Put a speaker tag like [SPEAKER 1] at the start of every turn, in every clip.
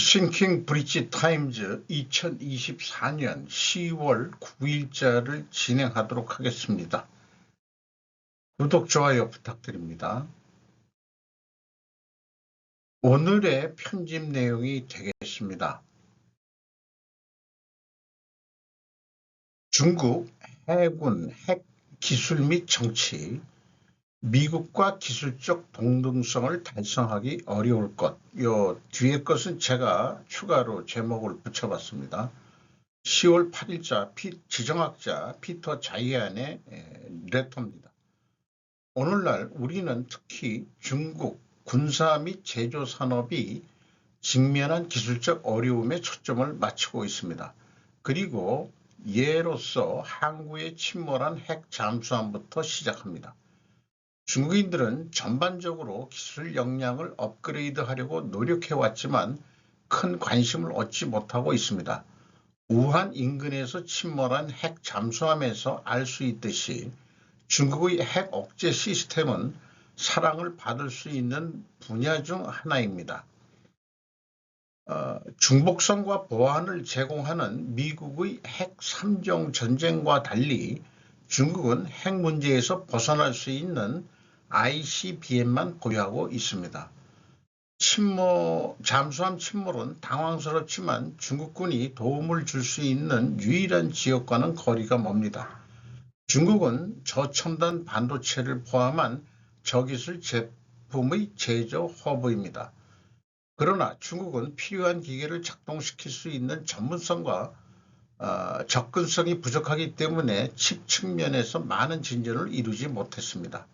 [SPEAKER 1] 싱킹 브릿지 타임즈 2024년 10월 9일자를 진행하도록 하겠습니다. 구독, 좋아요 부탁드립니다. 오늘의 편집 내용이 되겠습니다. 중국 해군 핵 기술 및 정치, 미국과 기술적 동등성을 달성하기 어려울 것. 요 뒤에 것은 제가 추가로 제목을 붙여봤습니다. 10월 8일자 지정학자 피터 자이안의 레터입니다. 오늘날 우리는 특히 중국 군사 및 제조 산업이 직면한 기술적 어려움에 초점을 맞추고 있습니다. 그리고 예로서 항구에 침몰한 핵 잠수함부터 시작합니다. 중국인들은 전반적으로 기술 역량을 업그레이드하려고 노력해왔지만 큰 관심을 얻지 못하고 있습니다. 우한 인근에서 침몰한 핵 잠수함에서 알 수 있듯이 중국의 핵 억제 시스템은 사랑을 받을 수 있는 분야 중 하나입니다. 중복성과 보안을 제공하는 미국의 핵 3종 전쟁과 달리 중국은 핵 문제에서 벗어날 수 있는 ICBM만 보유하고 있습니다. 잠수함 침몰은 당황스럽지만 중국군이 도움을 줄 수 있는 유일한 지역과는 거리가 멉니다. 중국은 저첨단 반도체를 포함한 저기술 제품의 제조 허브입니다. 그러나 중국은 필요한 기계를 작동시킬 수 있는 전문성과 접근성이 부족하기 때문에 칩 측면에서 많은 진전을 이루지 못했습니다.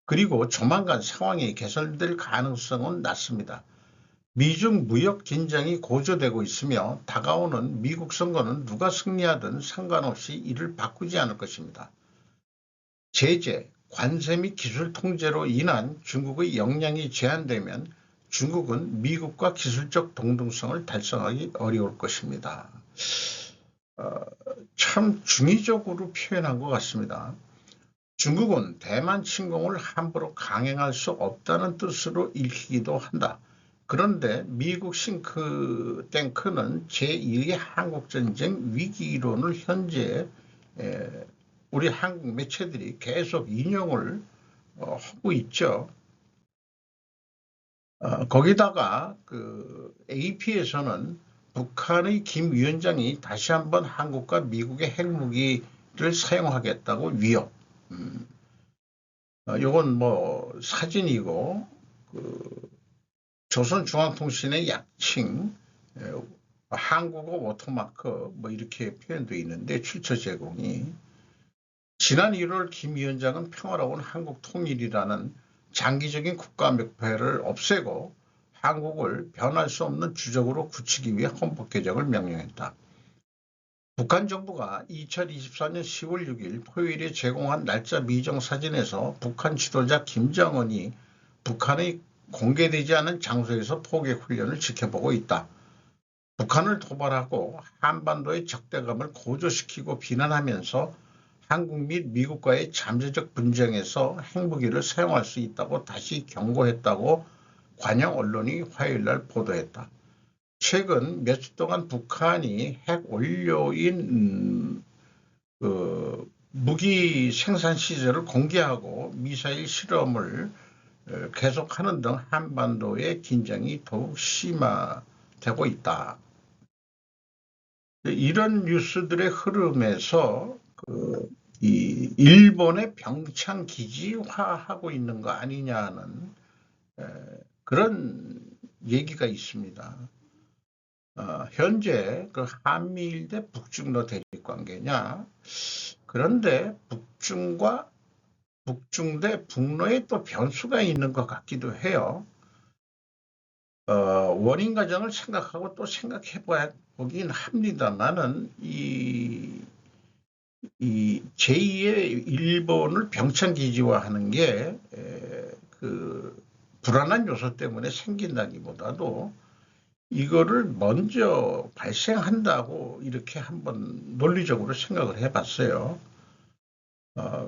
[SPEAKER 1] 그리고 조만간 상황이 개선될 가능성은 낮습니다. 미중 무역 긴장이 고조되고 있으며 다가오는 미국 선거는 누가 승리하든 상관없이 이를 바꾸지 않을 것입니다. 제재, 관세 및 기술 통제로 인한 중국의 역량이 제한되면 중국은 미국과 기술적 동등성을 달성하기 어려울 것입니다. 참 중의적으로 표현한 것 같습니다. 중국은 대만 침공을 함부로 강행할 수 없다는 뜻으로 읽히기도 한다. 그런데 미국 싱크탱크는 제2의 한국전쟁 위기이론을 현재 우리 한국 매체들이 계속 인용을 하고 있죠. 거기다가 그 AP에서는 북한의 김 위원장이 다시 한번 한국과 미국의 핵무기를 사용하겠다고 위협. 요건 뭐 사진이고 그 조선중앙통신의 약칭 한국어 워터마크 뭐 이렇게 표현되어 있는데 출처 제공이 지난 1월 김 위원장은 평화로운 한국 통일이라는 장기적인 국가 목표를 없애고 한국을 변할 수 없는 주적으로 굳히기 위해 헌법 개정을 명령했다. 북한 정부가 2024년 10월 6일 토요일에 제공한 날짜 미정 사진에서 북한 지도자 김정은이 북한의 공개되지 않은 장소에서 포격 훈련을 지켜보고 있다. 북한을 도발하고 한반도의 적대감을 고조시키고 비난하면서 한국 및 미국과의 잠재적 분쟁에서 핵무기를 사용할 수 있다고 다시 경고했다고 관영 언론이 화요일날 보도했다. 최근 몇 주 동안 북한이 핵 원료인 무기 생산 시설을 공개하고 미사일 실험을 계속하는 등 한반도의 긴장이 더욱 심화되고 있다. 이런 뉴스들의 흐름에서 이 일본의 병창 기지화하고 있는 거 아니냐는 그런 얘기가 있습니다. 현재 그 한미일 대 북중러 대립 관계냐? 그런데 북중 대 북러에 또 변수가 있는 것 같기도 해요. 원인 과정을 생각하고 또 생각해 보긴 합니다만은 이 제2의 일본을 병창 기지화하는 게 그 불안한 요소 때문에 생긴다기보다도 이거를 먼저 발생한다고 이렇게 한번 논리적으로 생각을 해봤어요.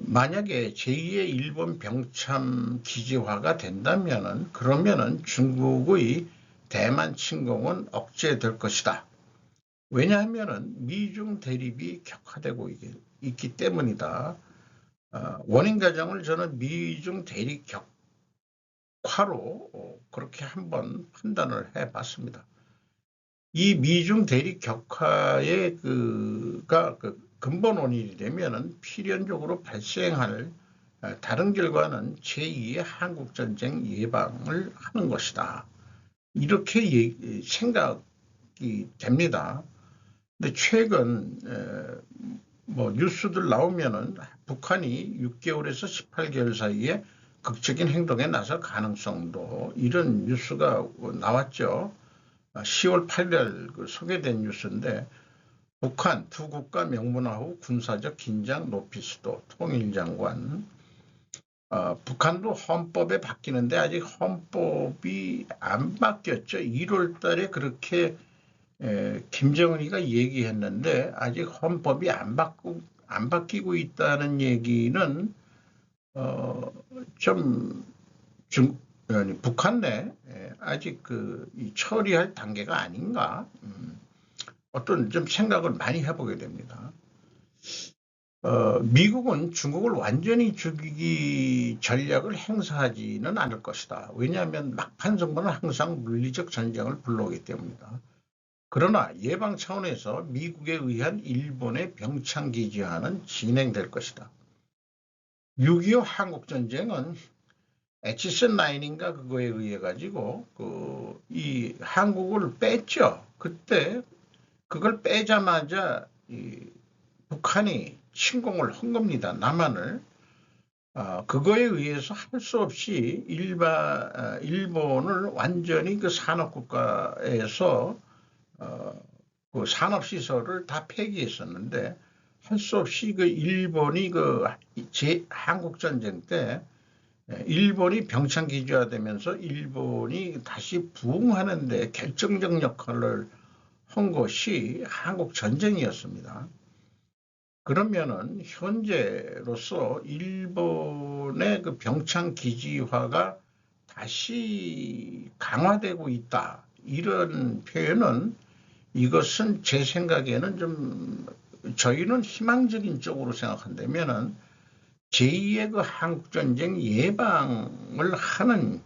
[SPEAKER 1] 만약에 제2의 일본 병참 기지화가 된다면은 그러면은 중국의 대만 침공은 억제될 것이다. 왜냐하면 미중 대립이 격화되고 있기 때문이다. 원인 과정을 저는 미중 대립 격화로 그렇게 한번 판단을 해봤습니다. 이 미중 대립 격화의 그 근본 원인이 되면은 필연적으로 발생할 다른 결과는 제2의 한국전쟁 예방을 하는 것이다. 이렇게 생각이 됩니다. 근데 최근 뭐 뉴스들 나오면은 북한이 6개월에서 18개월 사이에 극적인 행동에 나설 가능성도 이런 뉴스가 나왔죠. 10월 8일 소개된 뉴스인데 북한 두 국가 명문화 후 군사적 긴장 높일 수도 통일장관 북한도 헌법에 바뀌는데 아직 헌법이 안 바뀌었죠. 1월 달에 그렇게 김정은이가 얘기했는데 아직 헌법이 안 바뀌고 있다는 얘기는 북한 내 아직 처리할 단계가 아닌가 어떤 좀 생각을 많이 해보게 됩니다. 미국은 중국을 완전히 죽이기 전략을 행사하지는 않을 것이다. 왜냐하면 막판 선거는 항상 물리적 전쟁을 불러오기 때문이다. 그러나 예방 차원에서 미국에 의한 일본의 병창기지화는 진행될 것이다. 6.25 한국전쟁은 H9인가 그거에 의해 가지고 이 한국을 뺐죠. 그때 그걸 빼자마자 북한이 침공을 한 겁니다. 남한을. 그거에 의해서 할 수 없이 일본을 완전히 그 산업국가에서 그 산업시설을 다 폐기했었는데 할 수 없이 그 일본이 한국전쟁 때 일본이 병창기지화되면서 일본이 다시 부흥하는데 결정적 역할을 한 것이 한국전쟁이었습니다. 그러면은 현재로서 일본의 그 병창기지화가 다시 강화되고 있다. 이런 표현은 이것은 제 생각에는 좀 저희는 희망적인 쪽으로 생각한다면은 제2의 그 한국전쟁 예방을 하는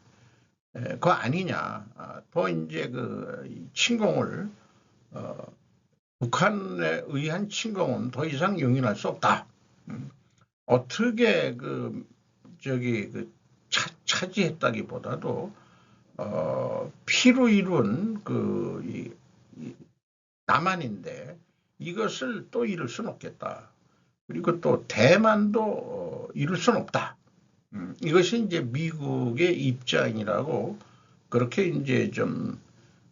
[SPEAKER 1] 거 아니냐. 또 이제 그 침공을 북한에 의한 침공은 더 이상 용인할 수 없다. 어떻게 차지했다기보다도 피로 이룬 남한인데 이것을 또 이룰 수는 없겠다. 그리고 또 대만도 이룰 수는 없다. 이것이 이제 미국의 입장이라고 그렇게 이제 좀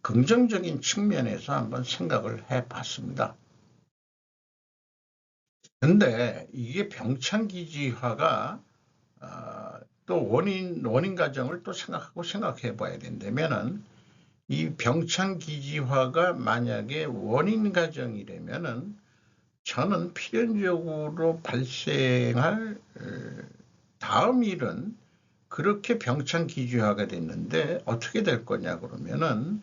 [SPEAKER 1] 긍정적인 측면에서 한번 생각을 해봤습니다. 근데 이게 병창기지화가 또 원인 과정을 또 생각해 봐야 된다면은 이 병창기지화가 만약에 원인 과정이라면은 저는 필연적으로 발생할 다음 일은 그렇게 병창기지화가 됐는데 어떻게 될 거냐 그러면은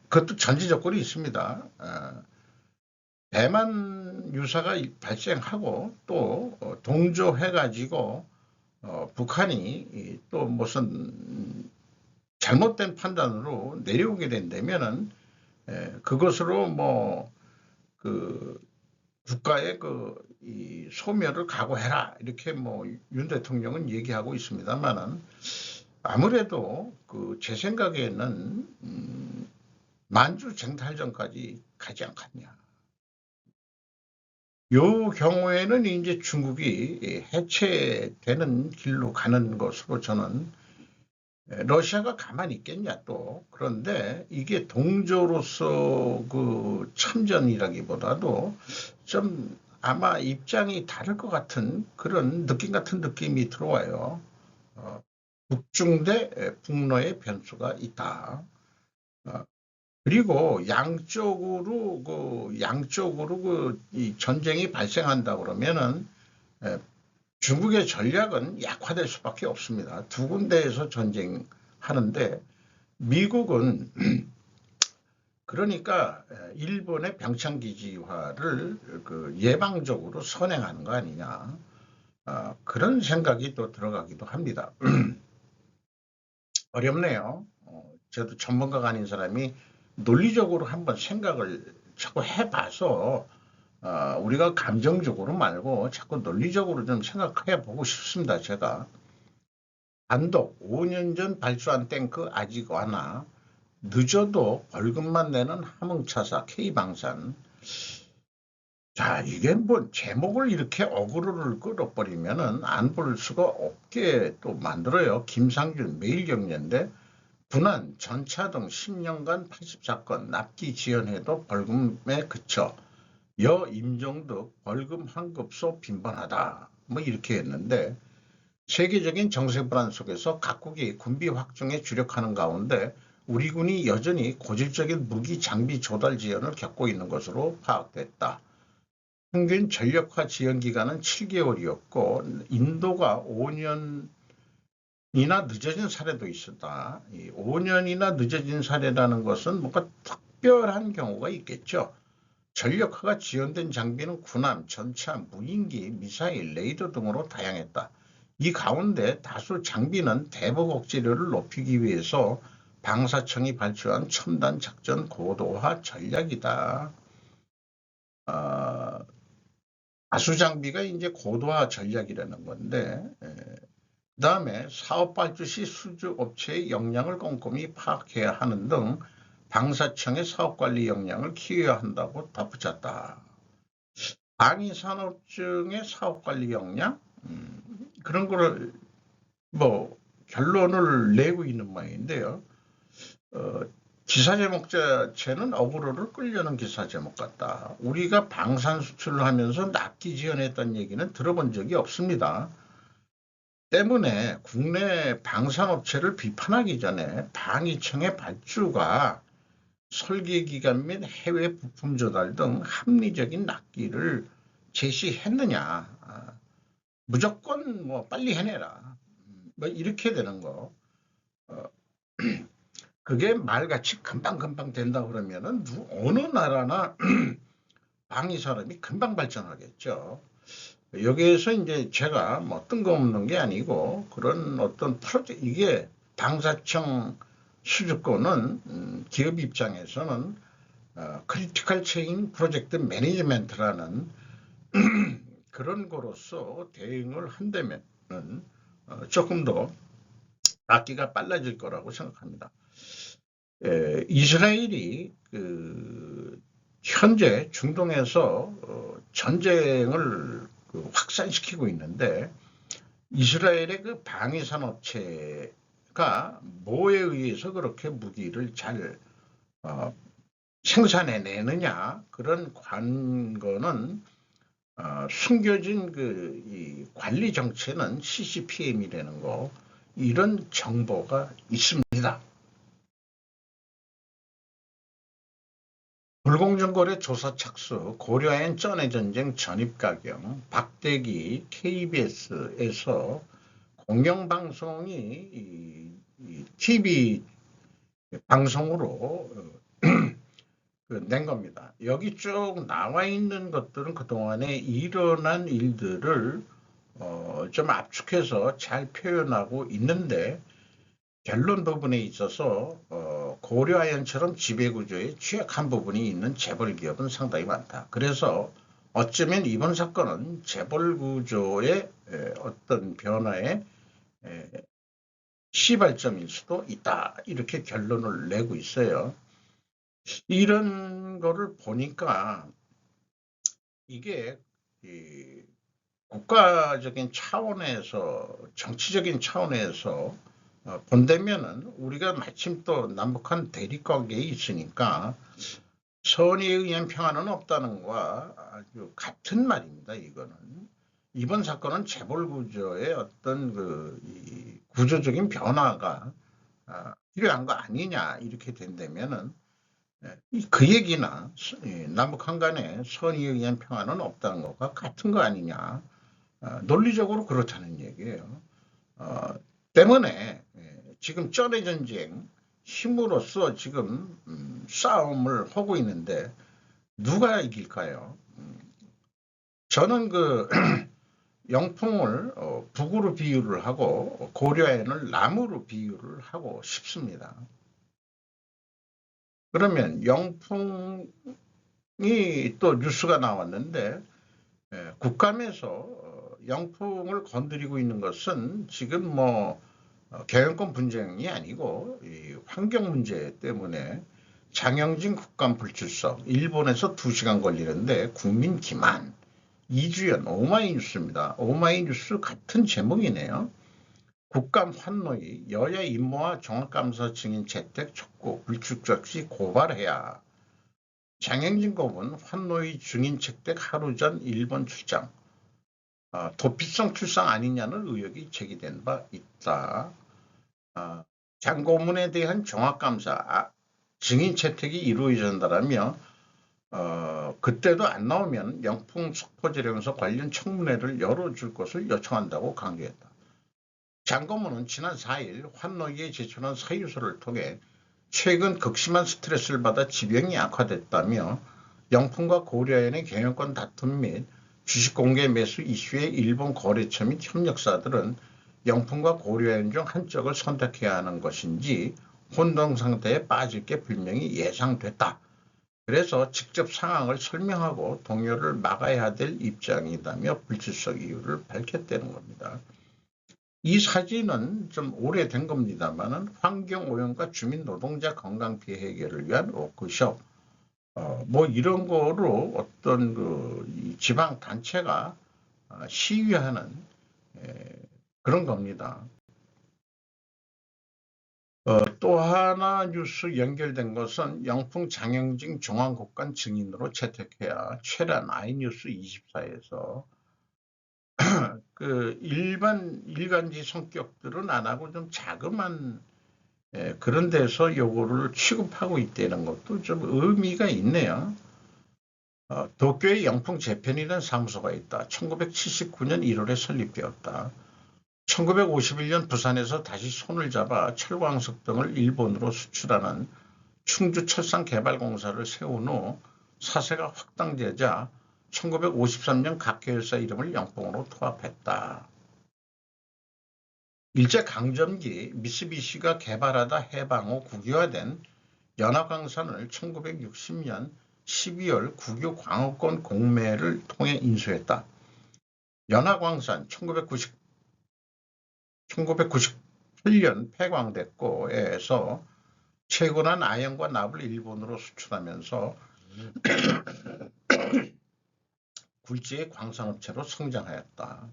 [SPEAKER 1] 그것도 전제 조건이 있습니다. 대만 유사가 발생하고 또 동조해가지고 북한이 또 무슨 잘못된 판단으로 내려오게 된다면은 그것으로 뭐 국가의 이 소멸을 각오해라 이렇게 뭐 윤 대통령은 얘기하고 있습니다만은 아무래도 제 생각에는 만주 쟁탈전까지 가지 않겠냐. 요 경우에는 이제 중국이 해체되는 길로 가는 것으로 저는 러시아가 가만히 있겠냐 또 그런데 이게 동조로서 참전이라기보다도 좀 아마 입장이 다를 것 같은 그런 느낌 같은 느낌이 들어와요. 북중 대 북러의 변수가 있다. 그리고 양쪽으로 이 전쟁이 발생한다 그러면은 중국의 전략은 약화될 수밖에 없습니다. 두 군데에서 전쟁하는 하는데 미국은 그러니까 일본의 병창기지화를 그 예방적으로 선행하는 거 아니냐, 그런 생각이 또 들어가기도 합니다. 어렵네요. 저도 전문가가 아닌 사람이 논리적으로 한번 생각을 자꾸 해봐서 우리가 감정적으로 말고 자꾸 논리적으로 좀 생각해 보고 싶습니다. 제가 단독 5년 전 발주한 탱크 아직 와나 늦어도 벌금만 내는 함흥차사 K방산. 자, 이게 뭐 제목을 이렇게 어그로를 끌어버리면은 안 볼 수가 없게 또 만들어요. 김상준 매일경제인데 분한, 전차 등 10년간 80사건 납기 지연해도 벌금에 그쳐 여 임종득 벌금 환급소 빈번하다. 뭐 이렇게 했는데 세계적인 정세 불안 속에서 각국이 군비 확충에 주력하는 가운데 우리 군이 여전히 고질적인 무기 장비 조달 지연을 겪고 있는 것으로 파악됐다. 평균 전력화 지연 기간은 7개월이었고 인도가 5년이나 늦어진 사례도 있었다. 5년이나 늦어진 사례라는 것은 뭔가 특별한 경우가 있겠죠. 전력화가 지연된 장비는 군함, 전차, 무인기, 미사일, 레이더 등으로 다양했다. 이 가운데 다수 장비는 대북 억제력을 높이기 위해서 방사청이 발주한 첨단 작전 고도화 전략이다. 다수 장비가 이제 고도화 전략이라는 건데, 그 다음에 사업 발주 시 수주 업체의 역량을 꼼꼼히 파악해야 하는 등 방사청의 사업관리 역량을 키워야 한다고 덧붙였다. 방위산업청의 사업관리 역량? 그런 거를 뭐 결론을 내고 있는 모양인데요. 기사 제목 자체는 어그로를 끌려는 기사 제목 같다. 우리가 방산 수출을 하면서 납기 지연했다는 얘기는 들어본 적이 없습니다. 때문에 국내 방산업체를 비판하기 전에 방위청의 발주가 설계기간 및 해외 부품 조달 등 합리적인 납기를 제시했느냐. 무조건 뭐 빨리 해내라. 뭐 이렇게 되는 거. 그게 말같이 금방금방 된다 그러면은 어느 나라나 방위 산업이 금방 발전하겠죠. 여기에서 이제 제가 뭐 뜬금없는 게 아니고 그런 어떤 프로젝트, 이게 방사청 수주권은 기업 입장에서는 크리티컬 체인 프로젝트 매니지먼트라는 그런 거로서 대응을 한다면은 조금 더 납기가 빨라질 거라고 생각합니다. 이스라엘이 현재 중동에서 전쟁을 확산시키고 있는데 이스라엘의 그 방위산업체가 뭐에 의해서 그렇게 무기를 잘 생산해내느냐, 그런 관건은 숨겨진 이 관리 정체는 CCPM이라는 거, 이런 정보가 있습니다. 불공정거래 조사 착수, 고려엔 전해전쟁 전입가경, 박대기 KBS에서 공영방송이 TV 방송으로 낸 겁니다. 여기 쭉 나와 있는 것들은 그동안에 일어난 일들을 좀 압축해서 잘 표현하고 있는데 결론 부분에 있어서 고려아연처럼 지배구조에 취약한 부분이 있는 재벌기업은 상당히 많다. 그래서 어쩌면 이번 사건은 재벌구조의 어떤 변화의 시발점일 수도 있다. 이렇게 결론을 내고 있어요. 이런 거를 보니까 이게 국가적인 차원에서, 정치적인 차원에서 본다면은 우리가 마침 또 남북한 대립관계에 있으니까 선의에 의한 평화는 없다는 것과 아주 같은 말입니다. 이거는 이번 사건은 재벌구조의 어떤 이 구조적인 변화가 필요한 거 아니냐, 이렇게 된다면은 그 얘기나 남북한 간에 선의에 의한 평화는 없다는 것과 같은 거 아니냐, 논리적으로 그렇다는 얘기예요. 때문에 지금 쩌레 전쟁 힘으로써 지금 싸움을 하고 있는데 누가 이길까요? 저는 그 영풍을 북으로 비유를 하고 고려인을 남으로 비유를 하고 싶습니다. 그러면 영풍이 또 뉴스가 나왔는데 국감에서 영풍을 건드리고 있는 것은 지금 뭐 개헌권 분쟁이 아니고 이 환경 문제 때문에 장영진 국감 불출석, 일본에서 2시간 걸리는데 국민 기만, 이주연 오마이뉴스입니다. 오마이뉴스 같은 제목이네요. 국감 환노위 여야 임모와 종합감사 증인 채택 촉구 불출석 시 고발해야. 장영진 고문 환노위 증인 채택 하루 전 일본 출장. 도피성 출상 아니냐는 의혹이 제기된 바 있다. 장 고문에 대한 종합감사 증인 채택이 이루어진다라며 그때도 안 나오면 영풍 속보재령서 관련 청문회를 열어줄 것을 요청한다고 강조했다. 장 고문은 지난 4일 환노위에 제출한 사유서를 통해 최근 극심한 스트레스를 받아 지병이 악화됐다며 영풍과 고려인의 경영권 다툼 및 주식공개 매수 이슈에 일본 거래처 및 협력사들은 영풍과 고려인 중 한쪽을 선택해야 하는 것인지 혼동 상태에 빠질 게 분명히 예상됐다. 그래서 직접 상황을 설명하고 동요를 막아야 될 입장이다며 불출석 이유를 밝혔다는 겁니다. 이 사진은 좀 오래된 겁니다만 환경오염과 주민노동자 건강피해 해결을 위한 워크숍 뭐 이런 거로 어떤 그 지방단체가 시위하는 그런 겁니다. 또 하나 뉴스 연결된 것은 영풍 장영진 중앙국감 증인으로 채택해야. 최란 아이뉴스 24에서 그 일반 일간지 성격들은 안 하고 좀 자그만 그런 데서 요거를 취급하고 있다는 것도 좀 의미가 있네요. 도쿄에 영풍 재편이라는 사무소가 있다. 1979년 1월에 설립되었다. 1951년 부산에서 다시 손을 잡아 철광석 등을 일본으로 수출하는 충주철산개발공사를 세운 후 사세가 확장되자 1953년 각계열사 이름을 영풍으로 통합했다. 일제강점기 미쓰비시가 개발하다 해방 후 국유화된 연화광산을 1960년 12월 국유 광업권 공매를 통해 인수했다. 연화광산 1998년 폐광됐고 에서 채굴한 아연과 납을 일본으로 수출하면서 굴지의 광산업체로 성장하였다.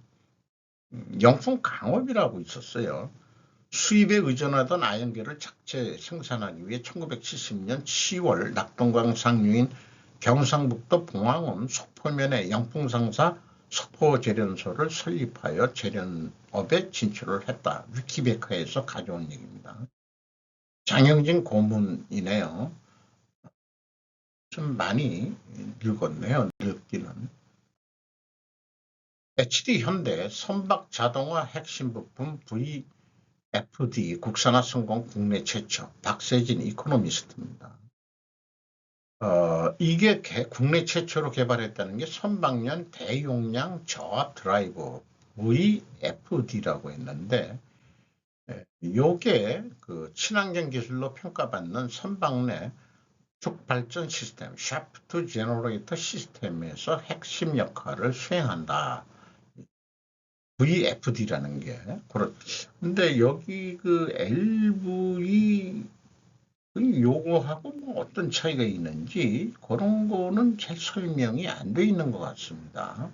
[SPEAKER 1] 영풍 강업이라고 있었어요. 수입에 의존하던 아연계를 작체 생산하기 위해 1970년 10월 낙동강 상류인 경상북도 봉황읍 속포면에 영풍상사 석포재련소를 설립하여 재련업에 진출을 했다. 위키백과에서 가져온 얘기입니다. 장영진 고문이네요. 좀 많이 늙었네요. 늙기는. HD현대 선박자동화 핵심 부품 VFD 국산화 성공 국내 최초. 박세진 이코노미스트입니다. 이게 국내 최초로 개발했다는 게 선박용 대용량 저압 드라이브 VFD라고 했는데 요게 그 친환경 기술로 평가받는 선박 내 축발전 시스템 샤프트 제너레이터 시스템에서 핵심 역할을 수행한다. VFD라는 게 근데 여기 그 LV 요거하고 뭐 어떤 차이가 있는지 그런 거는 잘 설명이 안 돼 있는 것 같습니다.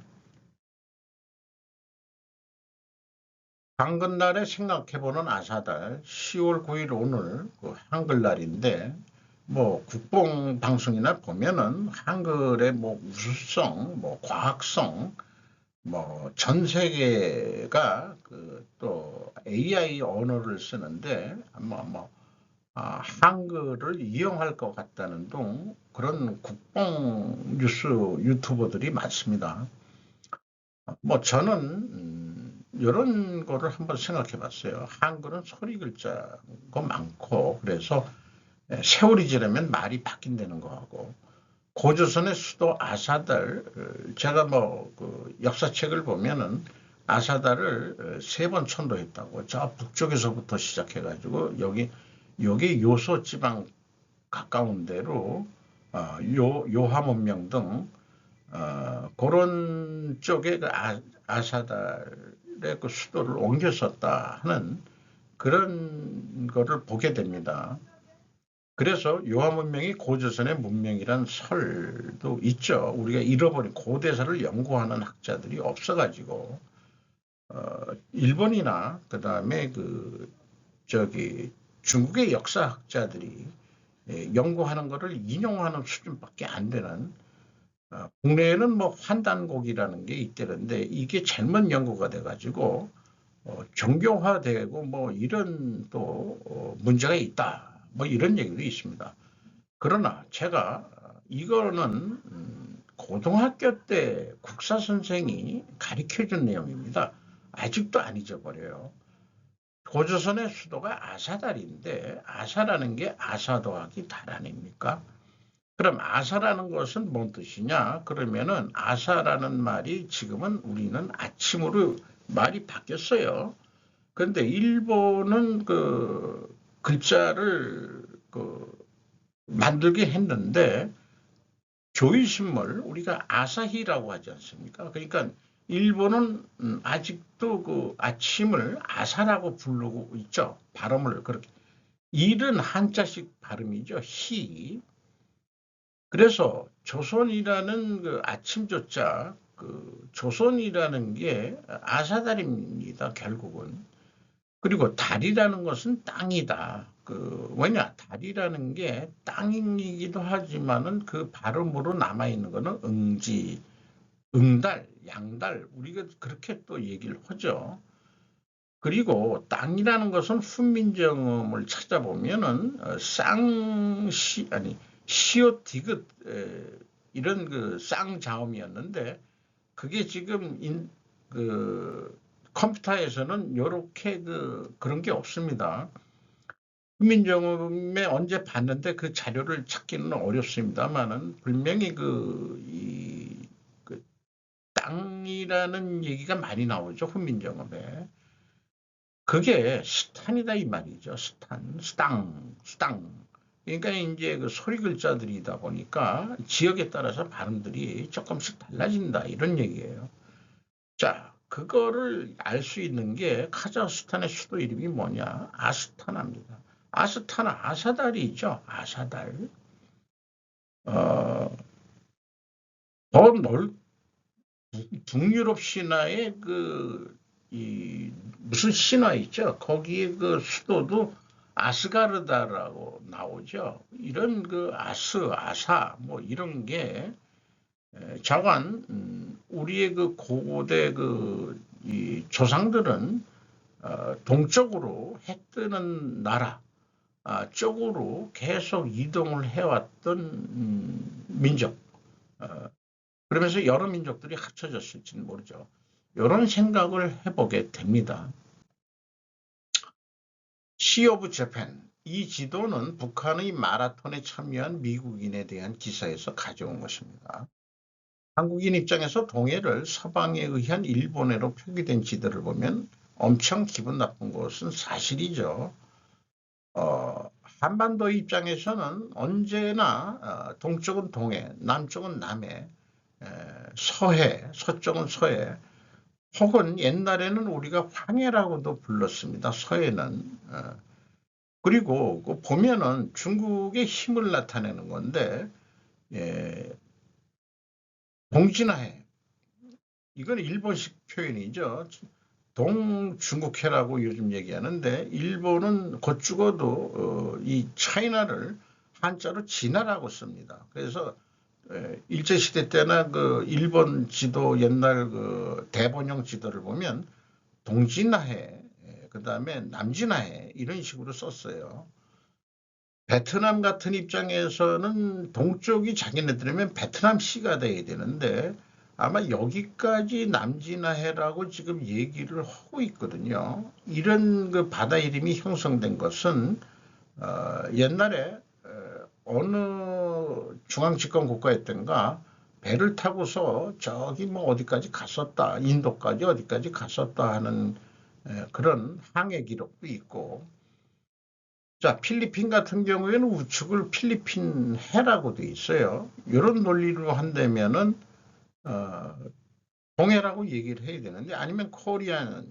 [SPEAKER 1] 당근날에 생각해보는 아사달 10월 9일 오늘 그 한글날인데 뭐 국뽕 방송이나 보면은 한글의 뭐 우수성, 뭐 과학성, 뭐 전 세계가 그 또 AI 언어를 쓰는데 아마 뭐 한글을 이용할 것 같다는 등 그런 국뽕 뉴스 유튜버들이 많습니다. 뭐 저는 이런 거를 한번 생각해 봤어요. 한글은 소리 글자가 많고 그래서 세월이 지나면 말이 바뀐다는 거하고 고조선의 수도 아사달 제가 그 역사책을 보면은 아사달을 3번 천도했다고 저 북쪽에서부터 시작해가지고 여기 요소 지방 가까운 데로 요하문명 등 그런 쪽에 그 아사달의 그 수도를 옮겼었다 하는 그런 거를 보게 됩니다. 그래서 요하 문명이 고조선의 문명이란 설도 있죠. 우리가 잃어버린 고대사를 연구하는 학자들이 없어가지고 일본이나 그다음에 중국의 역사학자들이 연구하는 것을 인용하는 수준밖에 안 되는 국내에는 뭐 환단곡이라는 게 있대는데 이게 잘못 연구가 돼가지고 정교화되고 뭐 이런 또 문제가 있다. 뭐 이런 얘기도 있습니다. 그러나 제가 이거는 고등학교 때 국사 선생이 가르쳐준 내용입니다. 아직도 안 잊어버려요. 고조선의 수도가 아사달인데 아사라는 게 아사 더하기 달 아닙니까? 그럼 아사라는 것은 뭔 뜻이냐? 그러면은 아사라는 말이 지금은 우리는 아침으로 말이 바뀌었어요. 그런데 일본은 그 글자를 만들게 했는데 조이신물 우리가 아사히라고 하지 않습니까? 그러니까 일본은 아직도 그 아침을 아사라고 부르고 있죠. 발음을 그렇게. 일은 한자식 발음이죠. 히. 그래서 조선이라는 그 아침조자 그 조선이라는 게 아사달입니다. 결국은. 그리고 달이라는 것은 땅이다. 왜냐 달이라는 게 땅이기도 하지만은 그 발음으로 남아 있는 거는 응지, 응달, 양달 우리가 그렇게 또 얘기를 하죠. 그리고 땅이라는 것은 훈민정음을 찾아보면은 쌍시 아니 시옷 디귿 이런 그 쌍자음이었는데 그게 지금 컴퓨터에서는 이렇게 그런 게 없습니다. 훈민정음에 언제 봤는데 그 자료를 찾기는 어렵습니다만은 분명히 그 땅이라는 얘기가 많이 나오죠. 훈민정음에. 그게 스탄이다 이 말이죠. 스탄, 수당. 그러니까 이제 그 소리 글자들이다 보니까 지역에 따라서 발음들이 조금씩 달라진다 이런 얘기예요. 자, 그거를 알 수 있는 게 카자흐스탄의 수도 이름이 뭐냐? 아스타나입니다. 아스타나, 아사달이죠. 아사달. 어, 북유럽 신화의 무슨 신화 있죠? 거기에 그 수도도 아스가르다라고 나오죠. 이런 아사, 뭐 이런 게 자관, 우리의 그 고대 이 조상들은 동쪽으로 해 뜨는 나라 쪽으로 계속 이동을 해왔던 민족. 그러면서 여러 민족들이 합쳐졌을지는 모르죠. 이런 생각을 해보게 됩니다. 시 오브 재팬. 이 지도는 북한의 마라톤에 참여한 미국인에 대한 기사에서 가져온 것입니다. 한국인 입장에서 동해를 서방에 의한 일본해로 표기된 지도를 보면 엄청 기분 나쁜 것은 사실이죠. 한반도 입장에서는 언제나 동쪽은 동해, 남쪽은 남해, 서해, 서쪽은 서해, 혹은 옛날에는 우리가 황해라고도 불렀습니다. 서해는. 그리고 보면은 중국의 힘을 나타내는 건데 동진하해 이건 일본식 표현이죠. 동중국해라고 요즘 얘기하는데 일본은 곧 죽어도 이 차이나를 한자로 진하라고 씁니다. 그래서 일제시대 때나 일본 지도 옛날 대본용 지도를 보면 동진하해 그다음에 남진하해 이런 식으로 썼어요. 베트남 같은 입장에서는 동쪽이 자기네들이면 베트남시가 돼야 되는데 아마 여기까지 남진하해라고 지금 얘기를 하고 있거든요. 이런 그 바다 이름이 형성된 것은 옛날에 어느 중앙집권 국가였던가 배를 타고서 저기 뭐 어디까지 갔었다, 인도까지 어디까지 갔었다 하는 그런 항해 기록도 있고, 자, 필리핀 같은 경우에는 우측을 필리핀 해라고 돼 있어요. 이런 논리로 한다면은 동해라고 얘기를 해야 되는데, 아니면 코리아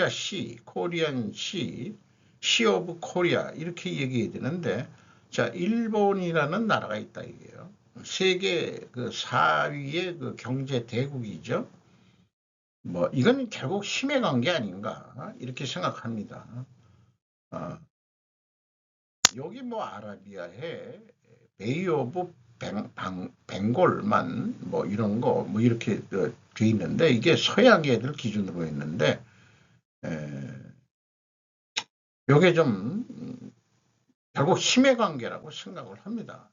[SPEAKER 1] 시, 코리안 시, 시 오브 코리아 이렇게 얘기해야 되는데, 자, 일본이라는 나라가 있다 이게요. 세계 그 4위의 그 경제 대국이죠. 뭐 이건 결국 힘의 관계 아닌가 이렇게 생각합니다. 여기 뭐 아라비아해 베이 오브 벵골만 뭐 이런 거 뭐 이렇게 돼 있는데, 이게 서양 애들 기준으로 했는데 요게 좀 결국 힘의 관계라고 생각을 합니다.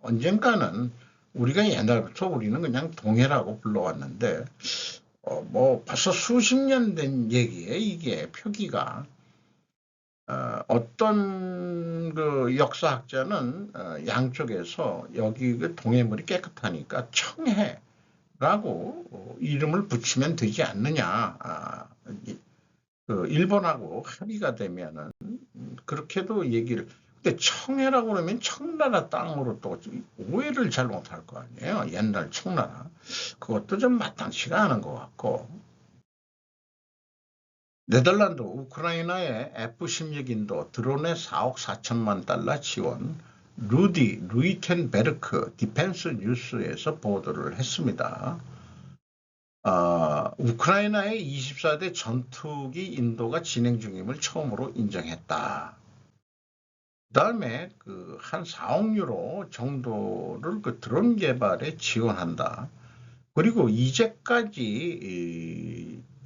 [SPEAKER 1] 언젠가는 우리가 옛날부터 우리는 그냥 동해라고 불러왔는데 뭐 벌써 수십 년 된 얘기에 이게 표기가 어떤 그 역사학자는 양쪽에서 여기 그 동해물이 깨끗하니까 청해라고 이름을 붙이면 되지 않느냐. 그 일본하고 합의가 되면은 그렇게도 얘기를. 근데 청해라고 그러면 청나라 땅으로 또 오해를 잘못할 거 아니에요. 옛날 청나라. 그것도 좀 마땅치가 않은 것 같고. 네덜란드 우크라이나의 F-16인도 드론에 4억 4천만 달러 지원, 루디 루이텐베르크 디펜스 뉴스에서 보도를 했습니다. 우크라이나의 24대 전투기 인도가 진행 중임을 처음으로 인정했다. 그 다음에 그 한 4억 유로 정도를 그 드론 개발에 지원한다. 그리고 이제까지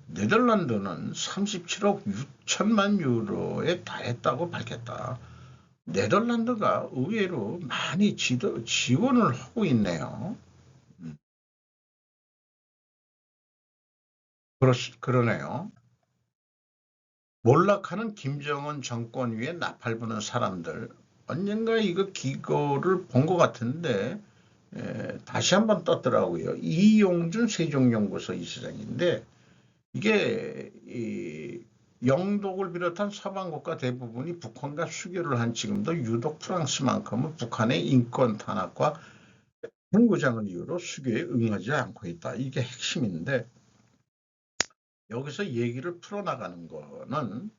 [SPEAKER 1] 네덜란드는 37억 6천만 유로에 달했다고 밝혔다. 네덜란드가 의외로 많이 지원을 하고 있네요. 그러네요. 몰락하는 김정은 정권 위에 나팔 부는 사람들. 언젠가 이거 기고를 본 것 같은데 다시 한번 떴더라고요. 이용준 세종연구소 이사장인데, 이게 영독을 비롯한 서방 국가 대부분이 북한과 수교를 한 지금도 유독 프랑스만큼은 북한의 인권 탄압과 핵무장을 이유로 수교에 응하지 않고 있다. 이게 핵심인데, 여기서 얘기를 풀어나가는 거는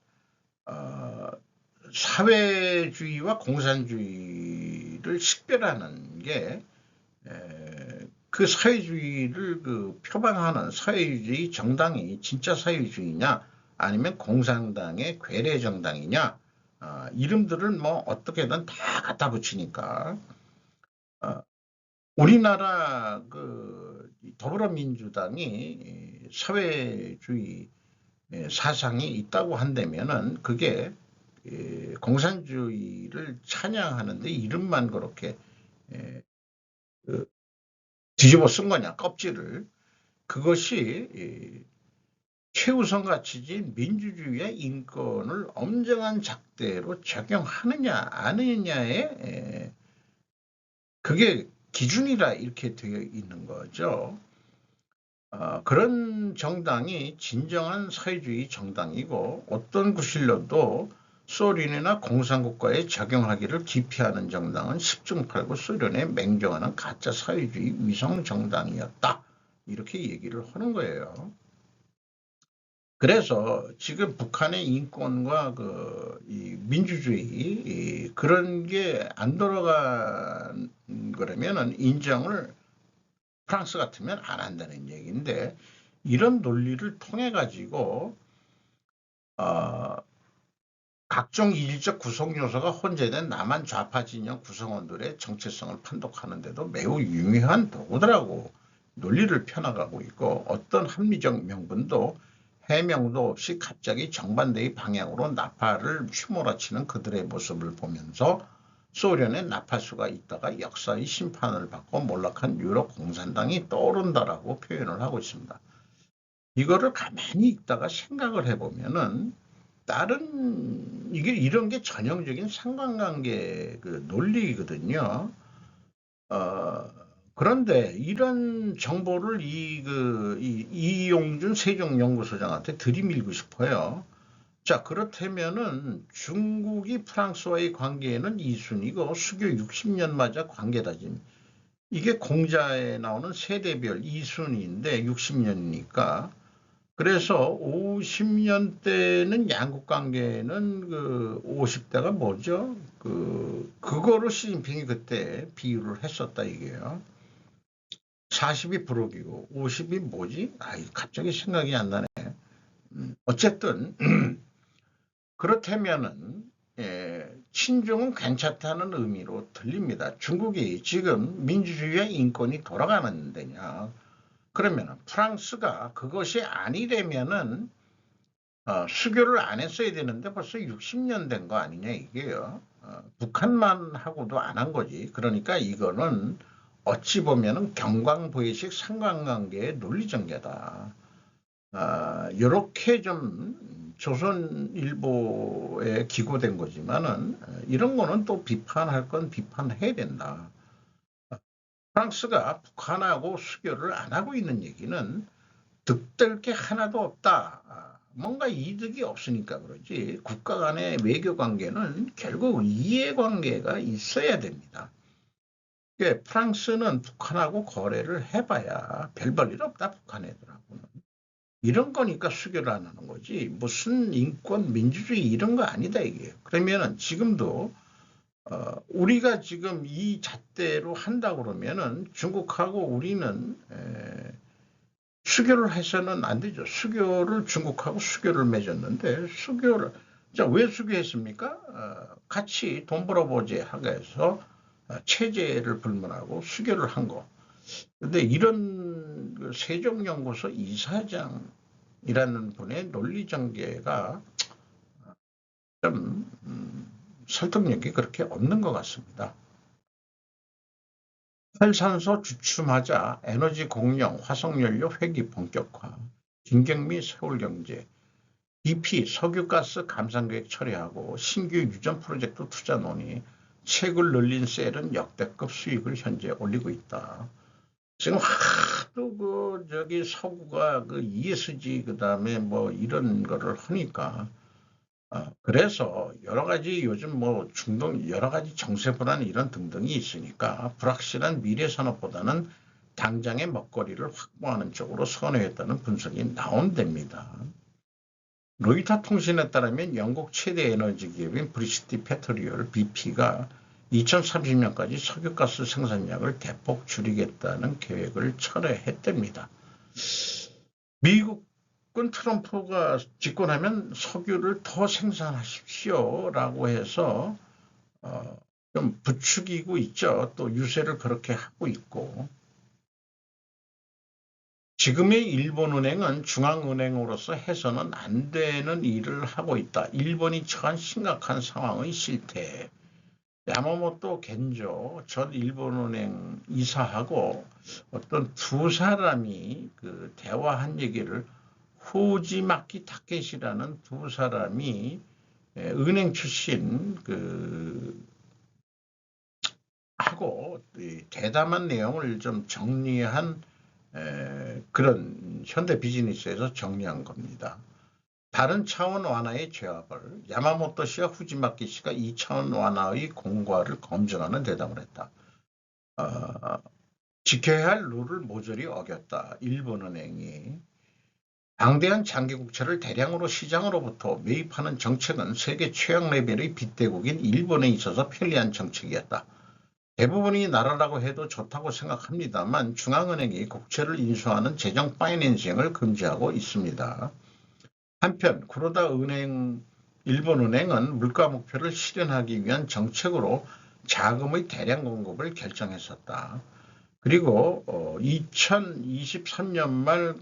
[SPEAKER 1] 사회주의와 공산주의를 식별하는 게 그 사회주의를 그 표방하는 사회주의 정당이 진짜 사회주의냐 아니면 공산당의 괴뢰 정당이냐, 이름들을 뭐 어떻게든 다 갖다 붙이니까 우리나라 그 더불어민주당이 사회주의 사상이 있다고 한다면은 그게 공산주의를 찬양하는데 이름만 그렇게 뒤집어 쓴 거냐, 껍질을. 그것이 최우선 가치인 민주주의의 인권을 엄정한 잣대로 적용하느냐 안 하느냐에 그게 기준이라 이렇게 되어 있는 거죠. 그런 정당이 진정한 사회주의 정당이고, 어떤 구실려도 소련이나 공산국가에 적용하기를 기피하는 정당은 10중 8구 소련에 맹종하는 가짜 사회주의 위성 정당이었다. 이렇게 얘기를 하는 거예요. 그래서 지금 북한의 인권과 이 민주주의 그런 게 안 돌아간 거라면은 인정을 프랑스 같으면 안 한다는 얘기인데, 이런 논리를 통해 가지고 각종 이질적 구성 요소가 혼재된 남한 좌파 진영 구성원들의 정체성을 판독하는 데도 매우 유용한 도구더라고. 논리를 펴나가고 있고, 어떤 합리적 명분도 해명도 없이 갑자기 정반대의 방향으로 나팔을 휘몰아치는 그들의 모습을 보면서 소련의 나팔수가 있다가 역사의 심판을 받고 몰락한 유럽 공산당이 떠오른다라고 표현을 하고 있습니다. 이거를 가만히 읽다가 생각을 해보면은 이런 게 전형적인 상관관계 그 논리거든요. 그런데 이런 정보를 이용준 세종연구소장한테 들이밀고 싶어요. 자, 그렇다면은 중국이 프랑스와의 관계에는 2순위고 수교 60년 맞아 관계다짐. 이게 공자에 나오는 세대별 2순위인데 60년이니까. 그래서 50년 때는 양국 관계는 그 50대가 뭐죠? 그거로 시진핑이 그때 비유를 했었다 이게요. 40이 부록이고 50이 뭐지? 갑자기 생각이 안 나네. 어쨌든 그렇다면은 친중은 괜찮다는 의미로 들립니다. 중국이 지금 민주주의와 인권이 돌아가는 데냐? 그러면 프랑스가 그것이 아니되면은 수교를 안 했어야 되는데 벌써 60년 된 거 아니냐 이게요. 북한만 하고도 안 한 거지. 그러니까 이거는 어찌 보면은 경광보이식 상관관계의 논리전개다. 이렇게 좀 조선일보에 기고된 거지만은 이런 거는 또 비판할 건 비판해야 된다. 프랑스가 북한하고 수교를 안 하고 있는 얘기는 득될 게 하나도 없다. 뭔가 이득이 없으니까 그러지. 국가 간의 외교 관계는 결국 이해관계가 있어야 됩니다. 프랑스는 북한하고 거래를 해봐야 별 볼 일 없다. 북한 애들하고는. 이런 거니까 수교를 안 하는 거지. 무슨 인권, 민주주의 이런 거 아니다 이게. 그러면은 지금도 우리가 지금 이 잣대로 한다 그러면은 중국하고 우리는 수교를 해서는 안 되죠. 중국하고 수교를 맺었는데 왜 수교했습니까? 같이 돈 벌어보지 하게 해서 체제를 불문하고 수교를 한 거. 근데 이런 세종연구소 이사장이라는 분의 논리전개가 좀 설득력이 그렇게 없는 것 같습니다. 활산소 주춤하자 에너지 공영, 화석연료 회기 본격화, 김경미 서울경제, BP 석유가스 감산계획 처리하고 신규 유전 프로젝트 투자 논의, 책을 늘린 셀은 역대급 수익을 현재 올리고 있다. 지금 하도 서구가 ESG 그다음에 뭐 이런 거를 하니까 그래서 여러 가지 요즘 여러 가지 정세 불안 이런 등등이 있으니까 불확실한 미래 산업보다는 당장의 먹거리를 확보하는 쪽으로 선회했다는 분석이 나온답니다. 로이터 통신에 따르면 영국 최대 에너지 기업인 브리티시 페트리얼 BP가 2030년까지 석유가스 생산량을 대폭 줄이겠다는 계획을 철회했답니다. 미국은 트럼프가 집권하면 석유를 더 생산하십시오라고 해서 좀 부추기고 있죠. 또 유세를 그렇게 하고 있고. 지금의 일본은행은 중앙은행으로서 해서는 안 되는 일을 하고 있다. 일본이 처한 심각한 상황의 실태. 야마모토 겐조 전 일본은행 이사하고 어떤 두 사람이 대화한 얘기를 후지마키 타케시라는 두 사람이 은행 출신 하고 대담한 내용을 좀 정리한 그런 현대 비즈니스에서 정리한 겁니다. 다른 차원 완화의 제압을 야마모토 씨와 후지마키 씨가 2차원 완화의 공과를 검증하는 대담을 했다. 지켜야 할 룰을 모조리 어겼다. 일본은행이. 방대한 장기국채를 대량으로 시장으로부터 매입하는 정책은 세계 최악 레벨의 빚대국인 일본에 있어서 편리한 정책이었다. 대부분이 나라라고 해도 좋다고 생각합니다만 중앙은행이 국채를 인수하는 재정 파이낸싱을 금지하고 있습니다. 한편 쿠로다 일본은행은 물가 목표를 실현하기 위한 정책으로 자금의 대량 공급을 결정했었다. 그리고 2023년 말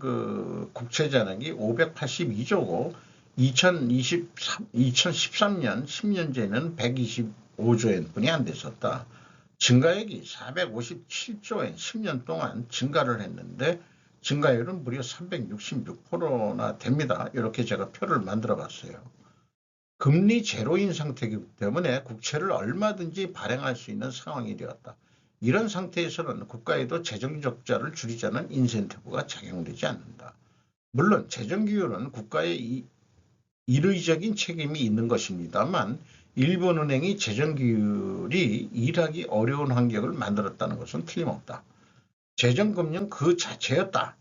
[SPEAKER 1] 국채 잔액이 582조고 2013년 10년제는 5조 엔뿐이 안 됐었다. 증가액이 457조 엔 10년 동안 증가를 했는데 증가율은 무려 366%나 됩니다. 이렇게 제가 표를 만들어 봤어요. 금리 제로인 상태이기 때문에 국채를 얼마든지 발행할 수 있는 상황이 되었다. 이런 상태에서는 국가에도 재정 적자를 줄이자는 인센티브가 작용되지 않는다. 물론 재정 규율은 국가의 일의적인 책임이 있는 것입니다만 일본은행이 재정 규율이 일하기 어려운 환경을 만들었다는 것은 틀림없다. 재정금융 그 자체였다.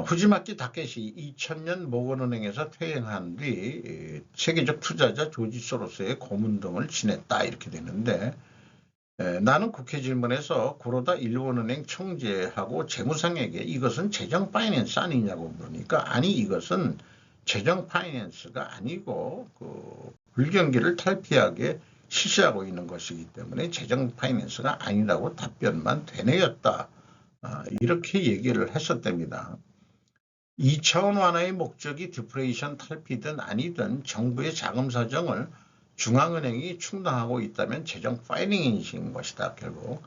[SPEAKER 1] 후지마키 다케시 2000년 모건은행에서 퇴행한 뒤 세계적 투자자 조지 소로스의 고문 등을 지냈다 이렇게 되는데 나는 국회 질문에서 구로다 일본은행 총재하고 재무상에게 이것은 재정 파이낸스 아니냐고 물으니까 아니 이것은 재정 파이낸스가 아니고 불경기를 탈피하게 실시하고 있는 것이기 때문에 재정 파이낸스가 아니라고 답변만 되뇌었다. 이렇게 얘기를 했었답니다. 2차원 완화의 목적이 디플레이션 탈피든 아니든 정부의 자금 사정을 중앙은행이 충당하고 있다면 재정 파이낸싱인 것이다. 결국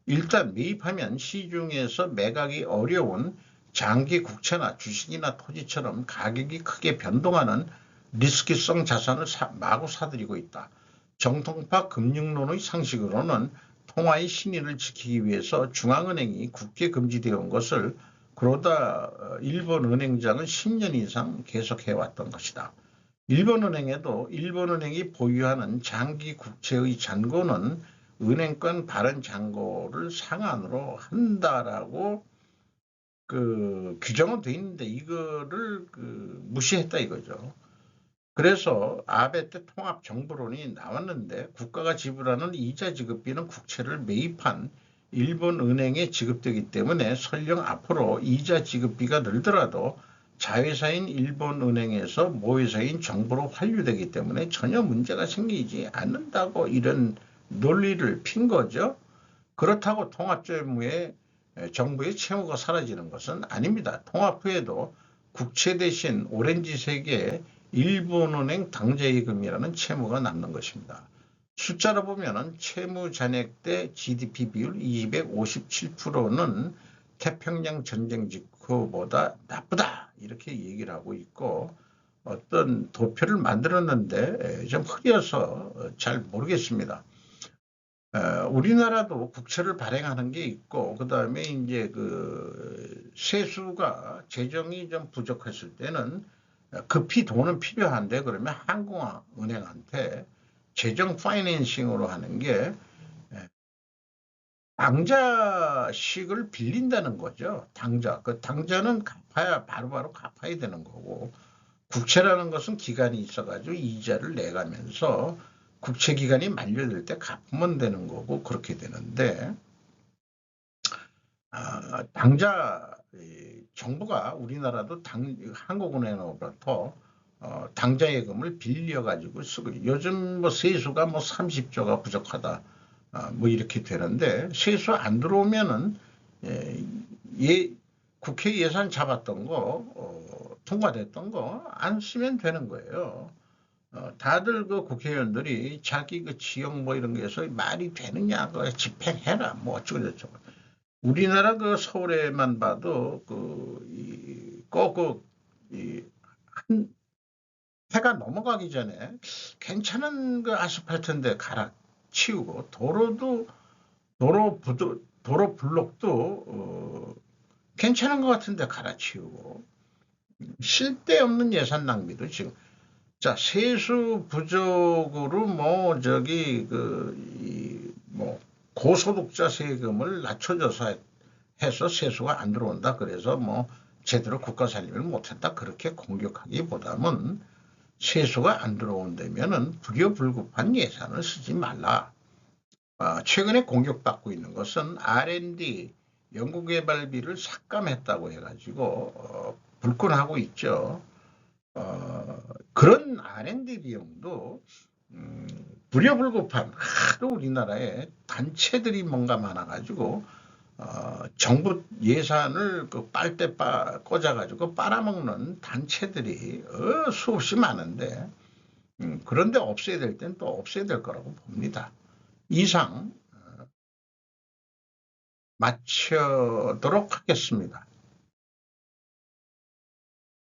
[SPEAKER 1] 일단 매입하면 시중에서 매각이 어려운 장기 국채나 주식이나 토지처럼 가격이 크게 변동하는 리스크성 자산을 마구 사들이고 있다. 정통파 금융론의 상식으로는 통화의 신의를 지키기 위해서 중앙은행이 국제 금지되어 온 것을 그러다 일본 은행장은 10년 이상 계속해왔던 것이다. 일본은행에도 일본은행이 보유하는 장기 국채의 잔고는 은행권 발행 잔고를 상한으로 한다라고 규정은 돼 있는데 이거를 무시했다 이거죠. 그래서 아베 때 통합정부론이 나왔는데 국가가 지불하는 이자 지급비는 국채를 매입한 일본 은행에 지급되기 때문에 설령 앞으로 이자 지급비가 늘더라도 자회사인 일본 은행에서 모회사인 정부로 환류되기 때문에 전혀 문제가 생기지 않는다고 이런 논리를 핀 거죠. 그렇다고 통합재무에 정부의 채무가 사라지는 것은 아닙니다. 통합 후에도 국채 대신 오렌지색의 일본은행 당좌예금이라는 채무가 남는 것입니다. 숫자로 보면 채무 잔액 대 GDP 비율 257%는 태평양 전쟁 직후보다 나쁘다 이렇게 얘기를 하고 있고 어떤 도표를 만들었는데 좀 흐려서 잘 모르겠습니다. 우리나라도 국채를 발행하는 게 있고 그 다음에 이제 세수가 재정이 좀 부족했을 때는 급히 돈은 필요한데 그러면 한국은행한테 재정 파이낸싱으로 하는 게 당자식을 빌린다는 거죠. 당자. 그 당자는 갚아야 바로바로 갚아야 되는 거고 국채라는 것은 기간이 있어가지고 이자를 내가면서 국채 기간이 만료될 때 갚으면 되는 거고 그렇게 되는데 당자 정부가 우리나라도 한국은행으로부터 당자예금을 빌려가지고 쓰고 요즘 뭐 세수가 뭐 30조가 부족하다 뭐 이렇게 되는데 세수 안 들어오면은 국회 예산 잡았던 거 통과됐던 거 안 쓰면 되는 거예요. 다들 국회의원들이 자기 지역 뭐 이런 거에서 말이 되느냐 집행해라 뭐 어쩌고 저쩌고 우리나라 서울에만 봐도 한 해가 넘어가기 전에 괜찮은 아스팔트인데 갈아치우고 도로 블록도 괜찮은 것 같은데 갈아치우고 쓸데없는 예산 낭비도 지금 세수 부족으로 고소득자 세금을 낮춰줘서 해서 세수가 안 들어온다. 그래서 제대로 국가 살림을 못했다. 그렇게 공격하기보다는 세수가 안 들어온다면은 불효불급한 예산을 쓰지 말라. 최근에 공격받고 있는 것은 R&D 연구개발비를 삭감했다고 해가지고 불끈하고 있죠. 그런 R&D 비용도 불효불급한 하도 우리나라에 단체들이 뭔가 많아가지고 정부 예산을 빨대 꽂아가지고 빨아먹는 단체들이 수없이 많은데 그런데 없애야 될 땐 또 없애야 될 거라고 봅니다. 이상 마치도록 하겠습니다.